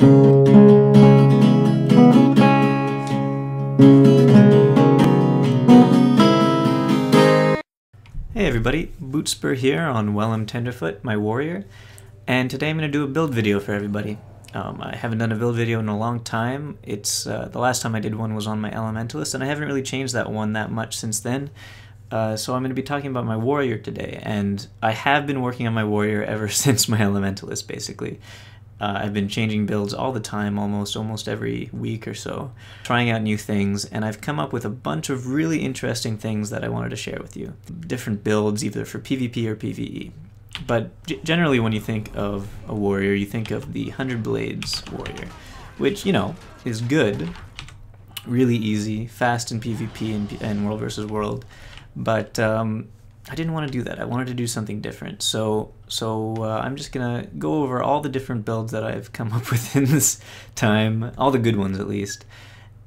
Hey everybody, Bootspur here on Tenderfoot, my warrior, and today I'm going to do a build video for everybody. I haven't done a build video in a long time. It's the last time I did one was on my Elementalist, and I haven't really changed that one that much since then. So I'm going to be talking about my warrior today, and I have been working on my warrior ever since my Elementalist, basically. I've been changing builds all the time, almost every week or so, trying out new things, and I've come up with a bunch of really interesting things that I wanted to share with you. Different builds, either for PvP or PvE. But generally when you think of a warrior, you think of the 100 Blades warrior, which, you know, is good, really easy, fast in PvP and World vs. World, but I didn't want to do that. I wanted to do something different. So I'm just gonna go over all the different builds that I've come up with in this time, all the good ones at least,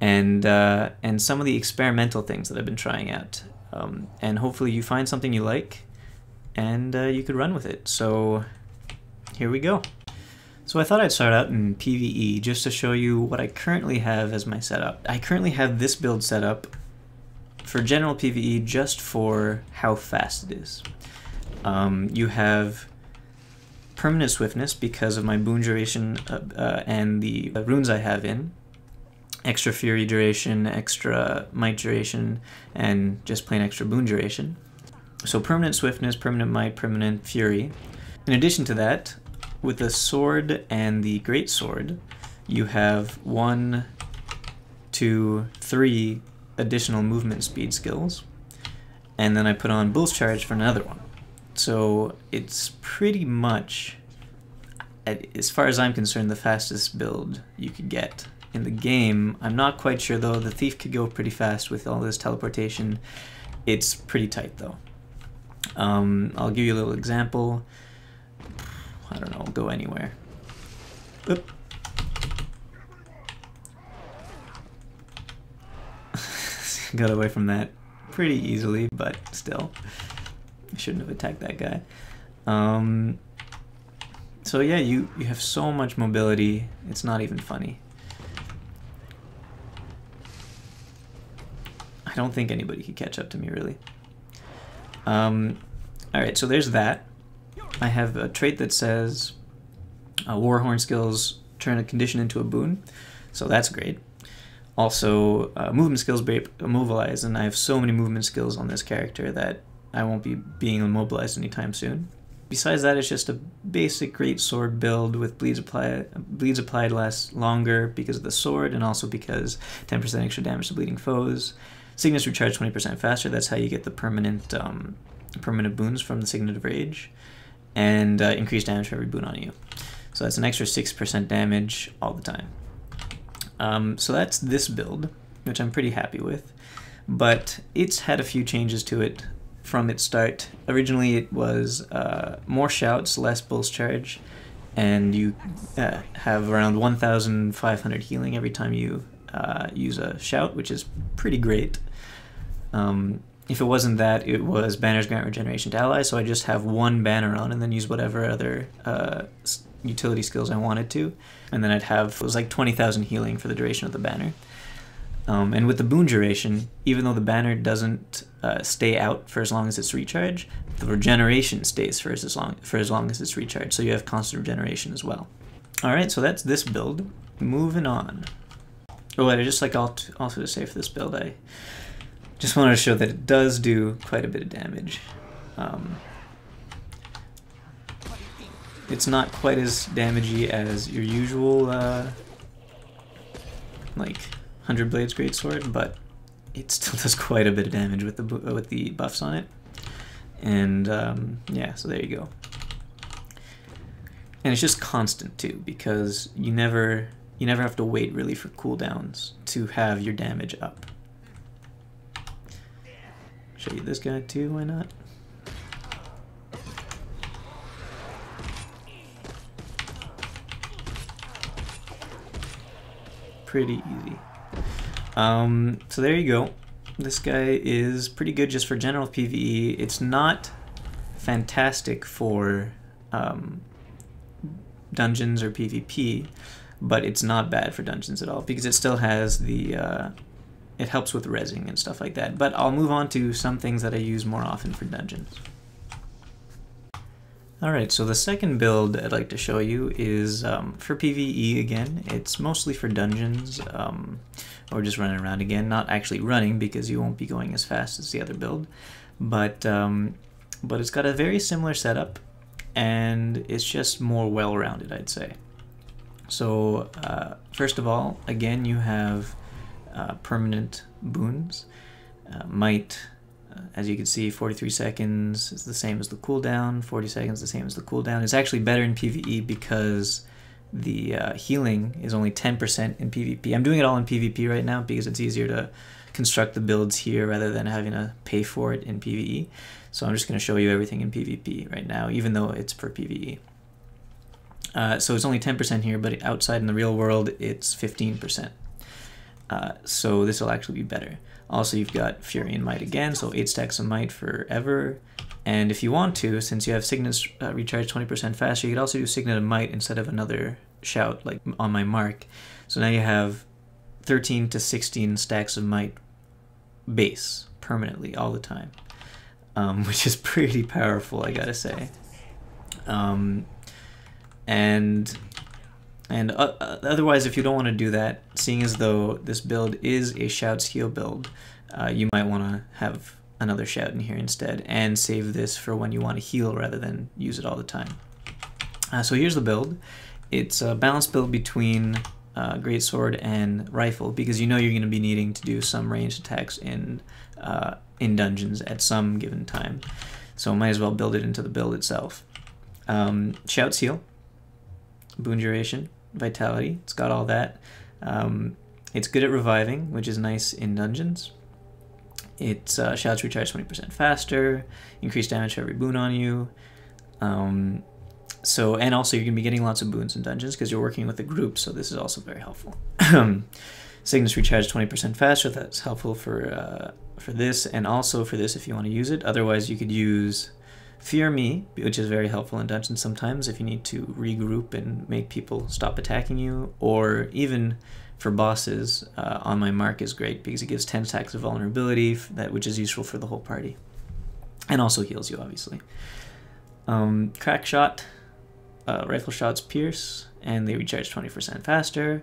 and some of the experimental things that I've been trying out. And hopefully you find something you like, and you could run with it. So here we go. So I thought I'd start out in PvE just to show you what I currently have as my setup. I currently have this build set up for general PvE just for how fast it is. You have permanent swiftness because of my boon duration and the runes I have in, extra fury duration, extra might duration, and just plain extra boon duration. So permanent swiftness, permanent might, permanent fury. In addition to that, with the sword and the Greatsword, you have 1, 2, 3 additional movement speed skills, and then I put on Bull's Charge for another one. So it's pretty much, as far as I'm concerned, the fastest build you could get in the game. I'm not quite sure though. The Thief could go pretty fast with all this teleportation. It's pretty tight though. I'll give you a little example. I don't know, go anywhere. Oop. Got away from that pretty easily, but still, I shouldn't have attacked that guy. So yeah, you have so much mobility, it's not even funny. I don't think anybody could catch up to me, really. Alright, so there's that. I have a trait that says Warhorn skills turn a condition into a boon, so that's great. Also, movement skills immobilize, and I have so many movement skills on this character that I won't be being immobilized anytime soon. Besides that, it's just a basic Greatsword build with bleeds applied lasts longer because of the sword, and also because 10% extra damage to bleeding foes. Signet recharge 20% faster, that's how you get the permanent boons from the Signet of Rage, and increased damage for every boon on you. So that's an extra 6% damage all the time. So that's this build, which I'm pretty happy with, but it's had a few changes to it from its start. Originally it was more shouts, less Bull's Charge, and you have around 1,500 healing every time you use a shout, which is pretty great. If it wasn't that, it was banners grant regeneration to allies, so I just have one banner on and then use whatever other utility skills I wanted to, and then I'd have, it was like 20,000 healing for the duration of the banner. And with the boon duration, even though the banner doesn't stay out for as long as it's recharged, the regeneration stays for as long as it's recharged, so you have constant regeneration as well. Alright, so that's this build. Moving on. Oh, and I'd just like also to say for this build, I just wanted to show that it does do quite a bit of damage. It's not quite as damagey as your usual, like, 100 Blades Greatsword, but it still does quite a bit of damage with the buffs on it. And, yeah, so there you go. And it's just constant, too, because you never have to wait, really, for cooldowns to have your damage up. Show you this guy, too, why not? Pretty easy. So there you go. This guy is pretty good just for general PvE. It's not fantastic for dungeons or PvP, but it's not bad for dungeons at all because it still has the it helps with rezzing and stuff like that. But I'll move on to some things that I use more often for dungeons. Alright, so the second build I'd like to show you is for PvE again. It's mostly for dungeons, or just running around again. Not actually running because you won't be going as fast as the other build, but it's got a very similar setup, and it's just more well-rounded, I'd say. So first of all, again, you have permanent boons. Might, as you can see, 43 seconds is the same as the cooldown, 40 seconds the same as the cooldown. It's actually better in PvE because the healing is only 10% in PvP. I'm doing it all in PvP right now because it's easier to construct the builds here rather than having to pay for it in PvE. So I'm just going to show you everything in PvP right now, even though it's for PvE. So it's only 10% here, but outside in the real world, it's 15%. So this will actually be better. Also, you've got Fury and Might again, so 8 stacks of Might forever. And if you want to, since you have Signet's recharge 20% faster, you could also do Signet of Might instead of another shout, like on my mark. So now you have 13 to 16 stacks of Might base, permanently, all the time. Which is pretty powerful, I gotta say. Otherwise, if you don't want to do that, seeing as though this build is a Shout's heal build, you might want to have another Shout in here instead and save this for when you want to heal rather than use it all the time. So here's the build. It's a balanced build between Greatsword and Rifle because you know you're going to be needing to do some ranged attacks in dungeons at some given time. So might as well build it into the build itself. Shout's heal, boon duration, vitality, it's got all that. It's good at reviving, which is nice in dungeons. It's Shout's recharge 20% faster, increased damage for every boon on you. And also you're going to be getting lots of boons in dungeons because you're working with a group, so this is also very helpful. Signet's recharge 20% faster, that's helpful for this, and also for this if you want to use it. Otherwise you could use Fear Me, which is very helpful in dungeons sometimes if you need to regroup and make people stop attacking you, or even for bosses, On My Mark is great because it gives 10 stacks of vulnerability, which is useful for the whole party, and also heals you, obviously. Crack Shot, Rifle Shots pierce, and they recharge 20% faster.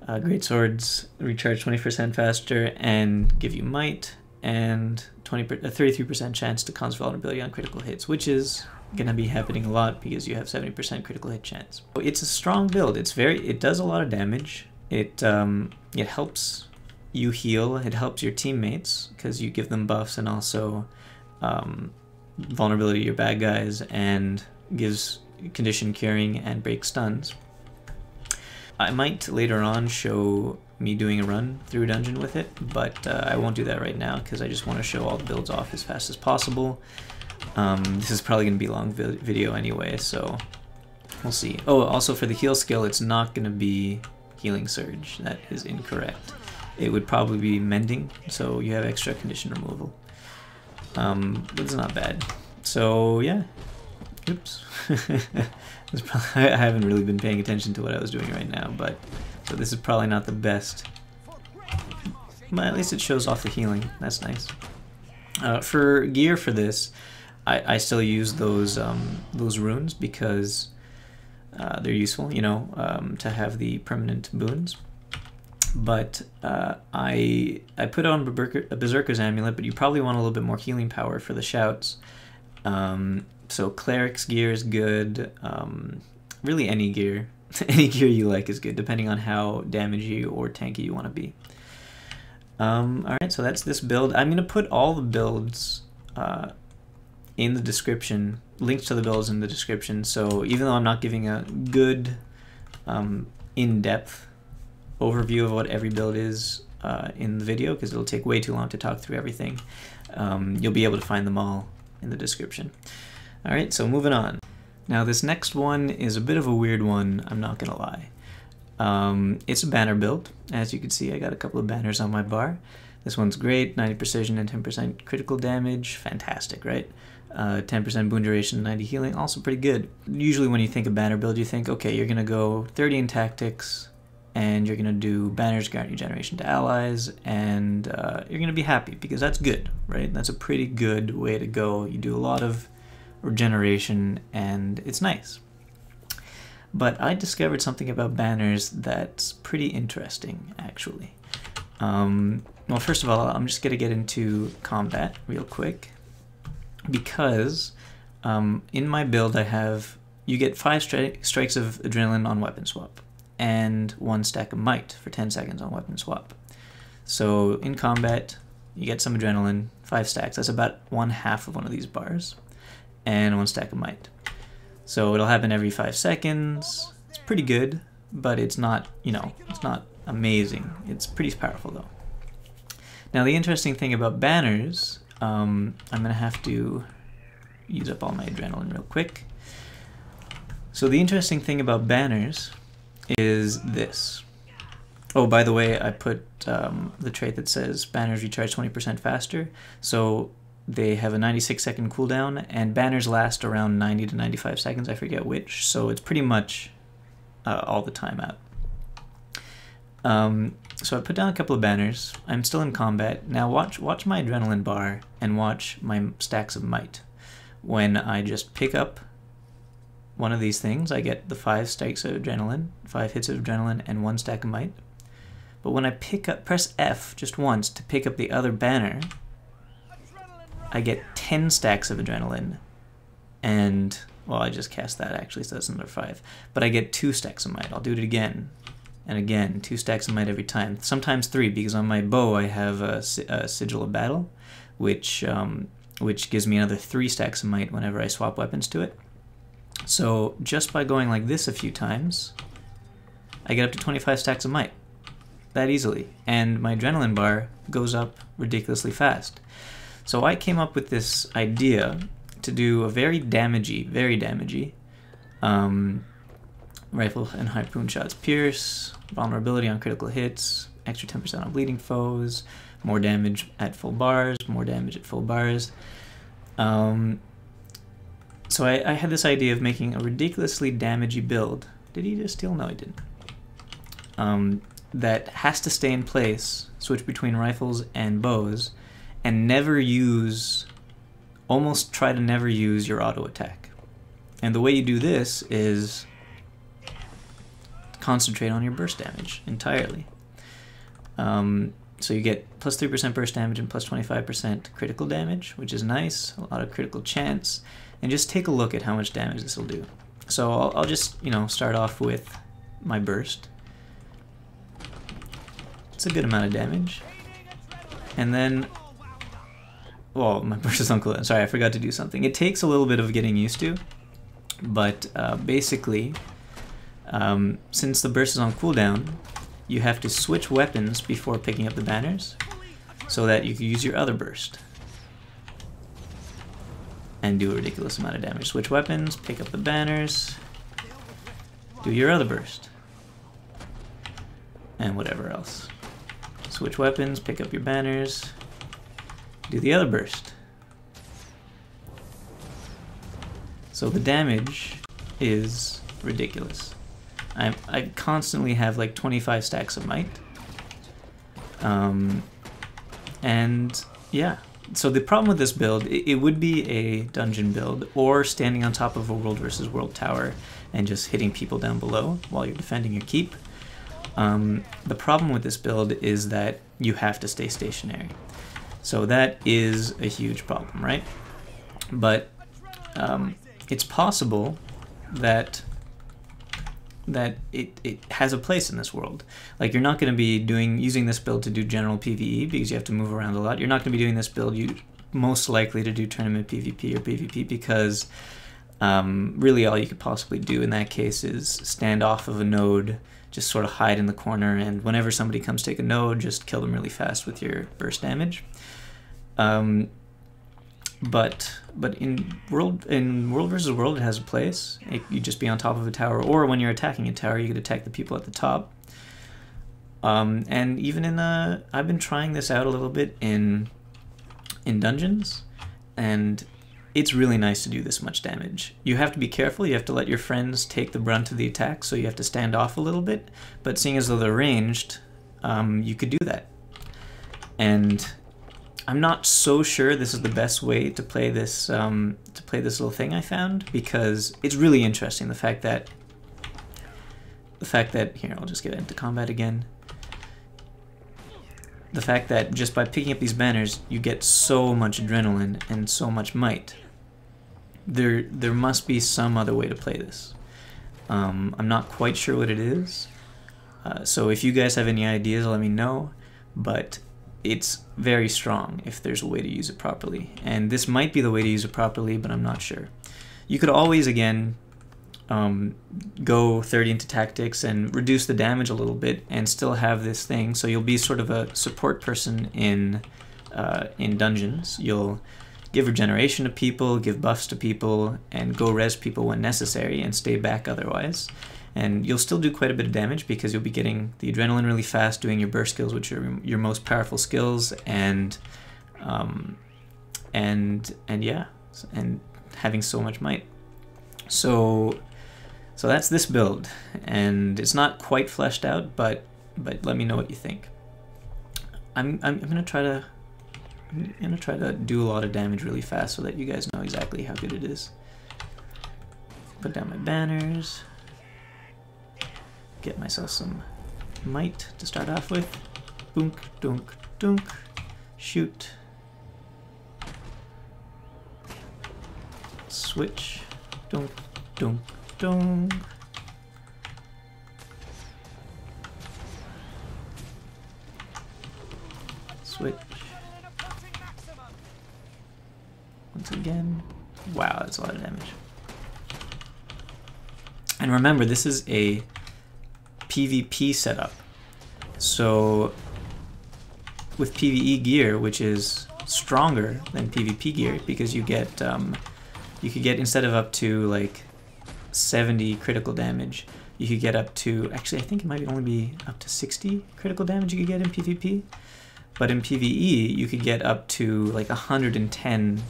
Greatswords recharge 20% faster and give you Might, and 33% chance to cause vulnerability on critical hits, which is gonna be happening a lot because you have 70% critical hit chance. It's a strong build. It does a lot of damage. It helps you heal. It helps your teammates because you give them buffs and also vulnerability to your bad guys, and gives condition curing and break stuns. I might later on show me doing a run through a dungeon with it, but I won't do that right now because I just want to show all the builds off as fast as possible. This is probably going to be a long video anyway, so we'll see. Oh, also for the heal skill, it's not going to be Healing Surge. That is incorrect. It would probably be Mending, so you have extra condition removal. But it's not bad. So yeah. Oops. I haven't really been paying attention to what I was doing right now, so this is probably not the best. But at least it shows off the healing. That's nice. For gear for this, I still use those runes because they're useful, you know, to have the permanent boons. But I put on a Berserker's Amulet, but you probably want a little bit more healing power for the shouts. So Cleric's gear is good. Really any gear. Any gear you like is good, depending on how damagey or tanky you want to be. Alright, so that's this build. I'm going to put all the builds in the description, links to the builds in the description, so even though I'm not giving a good in-depth overview of what every build is in the video, because it'll take way too long to talk through everything, you'll be able to find them all in the description. Alright, so moving on. Now this next one is a bit of a weird one, I'm not gonna lie. It's a banner build. As you can see, I got a couple of banners on my bar. This one's great, 90 precision and 10% critical damage. Fantastic, right? 10% boon duration, 90 healing, also pretty good. Usually when you think of banner build, you think, okay, you're going to go 30 in tactics, and you're going to do banners grant regeneration to allies, and you're going to be happy, because that's good, right? That's a pretty good way to go. You do a lot of regeneration, and it's nice. But I discovered something about banners that's pretty interesting, actually. Well, first of all, I'm just going to get into combat real quick, because in my build I have, you get 5 strikes of adrenaline on weapon swap, and 1 stack of might for 10 seconds on weapon swap. So in combat, you get some adrenaline, 5 stacks, that's about 1/2 of one of these bars, and 1 stack of might. So it'll happen every 5 seconds. It's pretty good, but it's not, you know, it's not amazing. It's pretty powerful though. Now the interesting thing about banners, I'm gonna have to use up all my adrenaline real quick. So the interesting thing about banners is this. Oh, by the way, I put the trait that says banners recharge 20% faster. So they have a 96-second cooldown, and banners last around 90 to 95 seconds, I forget which, so it's pretty much all the time out. So I put down a couple of banners. I'm still in combat. Now watch my adrenaline bar, and watch my stacks of might. When I just pick up one of these things, I get the 5 stacks of adrenaline, 5 hits of adrenaline, and 1 stack of might. But when I press F just once to pick up the other banner, I get 10 stacks of adrenaline, and, well, I just cast that actually, so that's another 5. But I get 2 stacks of might. I'll do it again and again, 2 stacks of might every time. Sometimes 3, because on my bow I have a Sigil of Battle, which gives me another 3 stacks of might whenever I swap weapons to it. So just by going like this a few times, I get up to 25 stacks of might, that easily, and my adrenaline bar goes up ridiculously fast. So I came up with this idea to do a very damagey rifle and harpoon shots pierce, vulnerability on critical hits, extra 10% on bleeding foes, more damage at full bars, more damage at full bars. So I had this idea of making a ridiculously damagey build. Did he just steal? No, he didn't. That has to stay in place, switch between rifles and bows, and almost try to never use your auto attack. And the way you do this is concentrate on your burst damage entirely. So you get plus 3% burst damage and plus 25% critical damage, which is nice, a lot of critical chance. And just take a look at how much damage this will do. So I'll just, you know, start off with my burst. It's a good amount of damage. And then, well, my burst is on cooldown. Sorry, I forgot to do something. It takes a little bit of getting used to, but basically, since the burst is on cooldown, you have to switch weapons before picking up the banners so that you can use your other burst and do a ridiculous amount of damage. Switch weapons, pick up the banners, do your other burst, and whatever else. Switch weapons, pick up your banners, do the other burst. So the damage is ridiculous. I constantly have like 25 stacks of might. And yeah, so the problem with this build, it would be a dungeon build or standing on top of a world versus world tower and just hitting people down below while you're defending your keep. The problem with this build is that you have to stay stationary. So that is a huge problem, right? But it's possible that it has a place in this world. Like, you're not going to be using this build to do general PvE because you have to move around a lot. You're not going to be doing this build most likely to do tournament PvP or PvP because really all you could possibly do in that case is stand off of a node, just sort of hide in the corner, and whenever somebody comes take a node, just kill them really fast with your burst damage. But in world versus world, it has a place. You just be on top of a tower, or when you're attacking a tower, you could attack the people at the top. And even in I've been trying this out a little bit in dungeons, and it's really nice to do this much damage. You have to be careful, you have to let your friends take the brunt of the attack, so you have to stand off a little bit, but seeing as though they're ranged, you could do that. And I'm not so sure this is the best way to play this little thing I found, because it's really interesting, the fact that here, I'll just get into combat again. The fact that just by picking up these banners, you get so much adrenaline and so much might. There must be some other way to play this. I'm not quite sure what it is. So if you guys have any ideas, let me know. But it's very strong if there's a way to use it properly. And this might be the way to use it properly, but I'm not sure. You could always, again, go 30 into tactics and reduce the damage a little bit and still have this thing, so you'll be sort of a support person in dungeons. You'll give regeneration to people, give buffs to people, and go res people when necessary and stay back otherwise. And you'll still do quite a bit of damage because you'll be getting the adrenaline really fast, doing your burst skills, which are your most powerful skills, and yeah, and having so much might. So that's this build, and it's not quite fleshed out, but let me know what you think. I'm gonna try to do a lot of damage really fast so that you guys know exactly how good it is. Put down my banners. Get myself some might to start off with. Boonk, dunk, dunk. Shoot. Switch. Dunk, dunk, dunk. Switch. Once again. Wow, that's a lot of damage. And remember, this is a PvP setup. So with PvE gear, which is stronger than PvP gear, because you get you could get, instead of up to like 70 critical damage, you could get up to, actually I think it might only be up to 60 critical damage you could get in PvP, but in PvE you could get up to like 110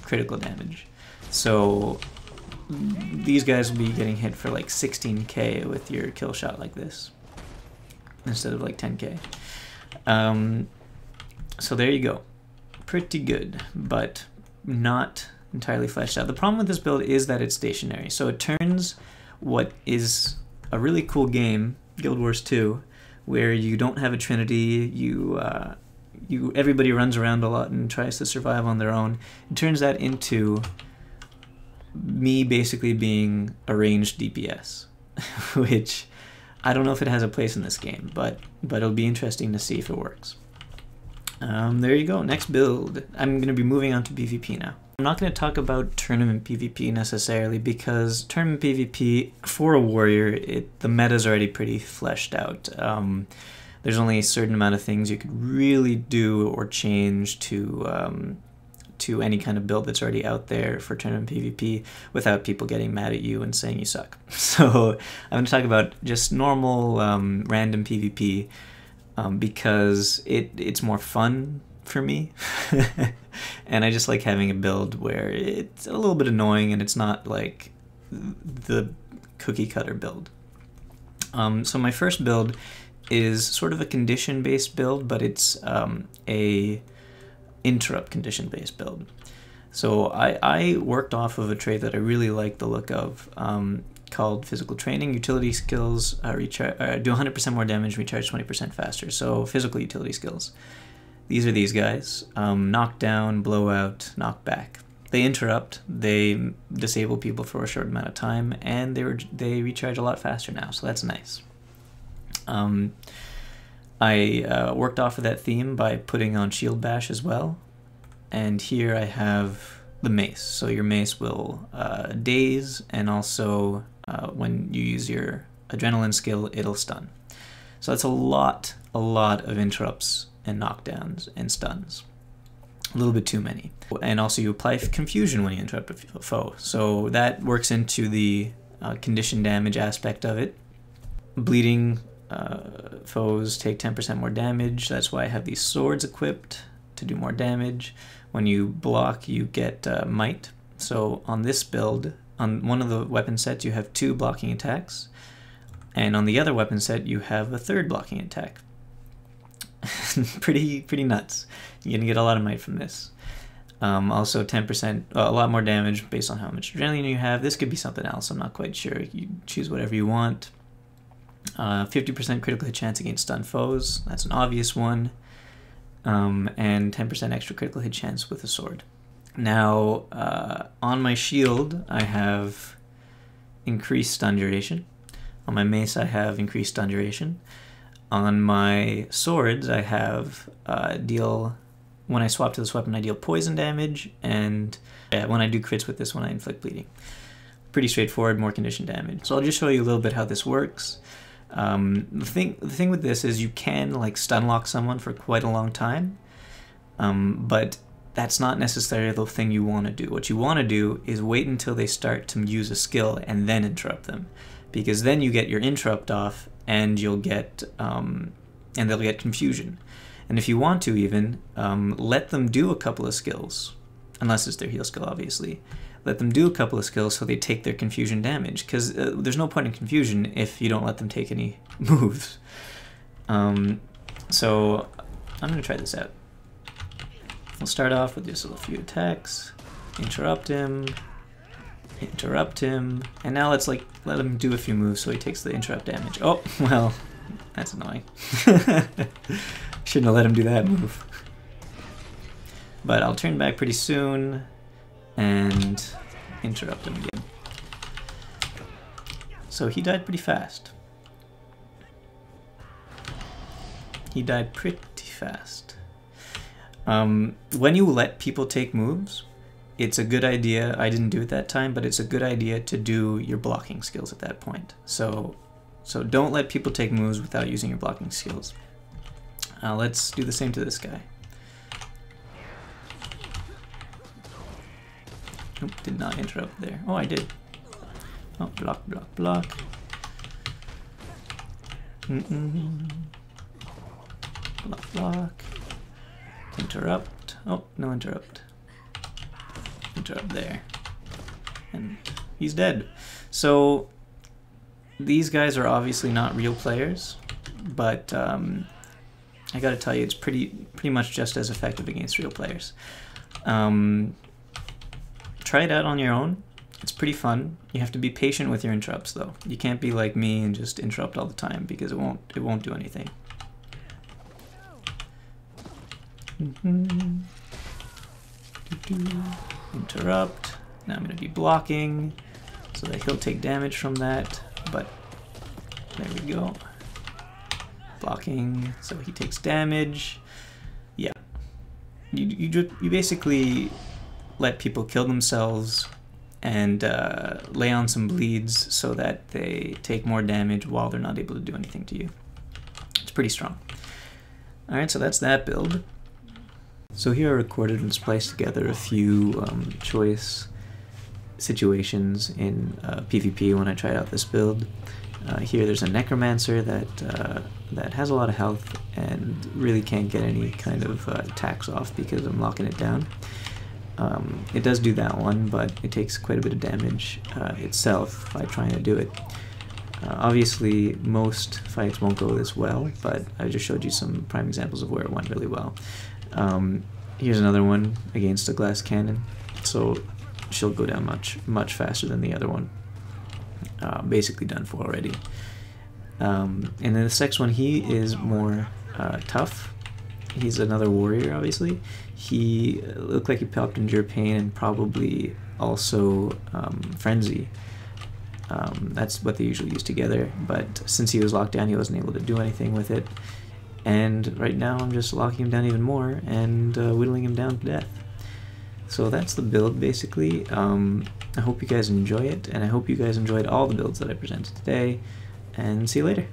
critical damage. So these guys will be getting hit for like 16k with your kill shot like this, instead of like 10k. So there you go. Pretty good, but not entirely fleshed out. The problem with this build is that it's stationary, so it turns what is a really cool game, Guild Wars 2, where you don't have a trinity, everybody runs around a lot and tries to survive on their own. It turns that into me basically being a ranged DPS, which I don't know if it has a place in this game, but it'll be interesting to see if it works. There you go, next build. I'm going to be moving on to PvP now. I'm not going to talk about tournament PvP necessarily, because tournament PvP, for a warrior, the meta's already pretty fleshed out. There's only a certain amount of things you could really do or change to any kind of build that's already out there for tournament PvP without people getting mad at you and saying you suck. So I'm going to talk about just normal random PvP because it's more fun for me. And I just like having a build where it's a little bit annoying and it's not like the cookie cutter build. So my first build is sort of a condition based build, but it's a interrupt condition based build. So I worked off of a trait that I really like the look of, called physical training. Utility skills do 100% more damage, recharge 20% faster. So physical utility skills. These are these guys. Knock down, blow out, knock back. They interrupt, they disable people for a short amount of time, and they recharge a lot faster now, so that's nice. I worked off of that theme by putting on Shield Bash as well. And here I have the mace. So your mace will daze, and also when you use your adrenaline skill, it'll stun. So that's a lot of interrupts and knockdowns and stuns. A little bit too many. And also you apply confusion when you interrupt a foe. So that works into the condition damage aspect of it. Bleeding foes take 10% more damage. That's why I have these swords equipped. to do more damage. When you block, you get might. So on this build, on one of the weapon sets, you have 2 blocking attacks, and on the other weapon set, you have a 3rd blocking attack. pretty nuts. You're gonna get a lot of might from this. Also 10%, a lot more damage based on how much adrenaline you have. This could be something else, I'm not quite sure. You choose whatever you want. 50% critical hit chance against stunned foes, that's an obvious one. And 10% extra critical hit chance with a sword. Now, on my shield, I have increased stun duration. On my mace, I have increased stun duration. On my swords, I have when I swap to this weapon, I deal poison damage, and when I do crits with this one, I inflict bleeding. Pretty straightforward, more condition damage. So I'll just show you a little bit how this works. The thing with this is you can like stun lock someone for quite a long time, but that's not necessarily the thing you want to do. What you want to do is wait until they start to use a skill and then interrupt them, because then you get your interrupt off, and you'll get and they'll get confusion. And if you want to even, let them do a couple of skills, unless it's their heal skill, obviously. Let them do a couple of skills so they take their confusion damage, because there's no point in confusion if you don't let them take any moves. So I'm going to try this out. We'll start off with just a few attacks, interrupt him, and now let's like let him do a few moves so he takes the interrupt damage. Oh, well, that's annoying. Shouldn't have let him do that move. But I'll turn back pretty soon and interrupt him again. So he died pretty fast. He died pretty fast. When you let people take moves, it's a good idea, I didn't do it that time, but it's a good idea to do your blocking skills at that point. So don't let people take moves without using your blocking skills. Let's do the same to this guy. Nope, did not interrupt there. Oh, I did. Oh, block, block, block. Block, block. Interrupt. Oh, no interrupt. Interrupt there. And he's dead. So these guys are obviously not real players, but I gotta tell you, it's pretty much just as effective against real players. Try it out on your own. It's pretty fun. You have to be patient with your interrupts though. You can't be like me and just interrupt all the time, because it won't do anything. Interrupt. Now I'm going to be blocking so that he'll take damage from that, but there we go. Blocking so he takes damage. Yeah. You basically let people kill themselves and lay on some bleeds so that they take more damage while they're not able to do anything to you. It's pretty strong. Alright, so that's that build. So here I recorded and spliced together a few choice situations in PvP when I tried out this build. Here there's a necromancer that has a lot of health and really can't get any kind of attacks off because I'm locking it down. It does do that one, but it takes quite a bit of damage itself by trying to do it. Obviously most fights won't go this well, but I just showed you some prime examples of where it went really well. Here's another one against a glass cannon, so she'll go down much faster than the other one. Basically done for already. And then this next one, he is more tough. He's another warrior, obviously. He looked like he popped Endure Pain and probably also Frenzy. That's what they usually use together, but since he was locked down, he wasn't able to do anything with it. And right now I'm just locking him down even more and whittling him down to death. So that's the build, basically. I hope you guys enjoy it, and I hope you guys enjoyed all the builds that I presented today, and see you later.